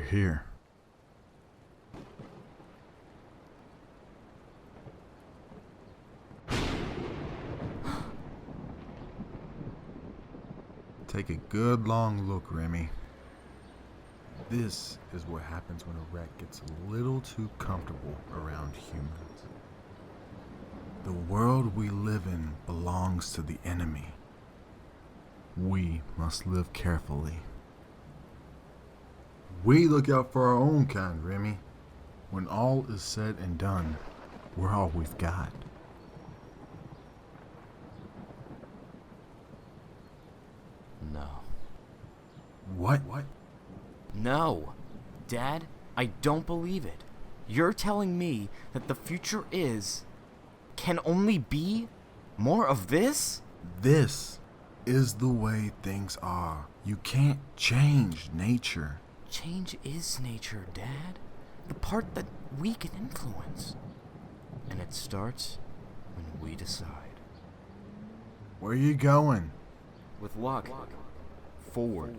you're here. Take a good long look, Remy. This is what happens when a wreck gets a little too comfortable around humans. The world we live in belongs to the enemy. We must live carefully. We look out for our own kind, Remy. When all is said and done, we're all we've got. No. What? No. Dad, I don't believe it. You're telling me that the future can only be more of this? This is the way things are. You can't change nature. Change is nature, Dad. The part that we can influence. And it starts when we decide. Where are you going? With luck, forward.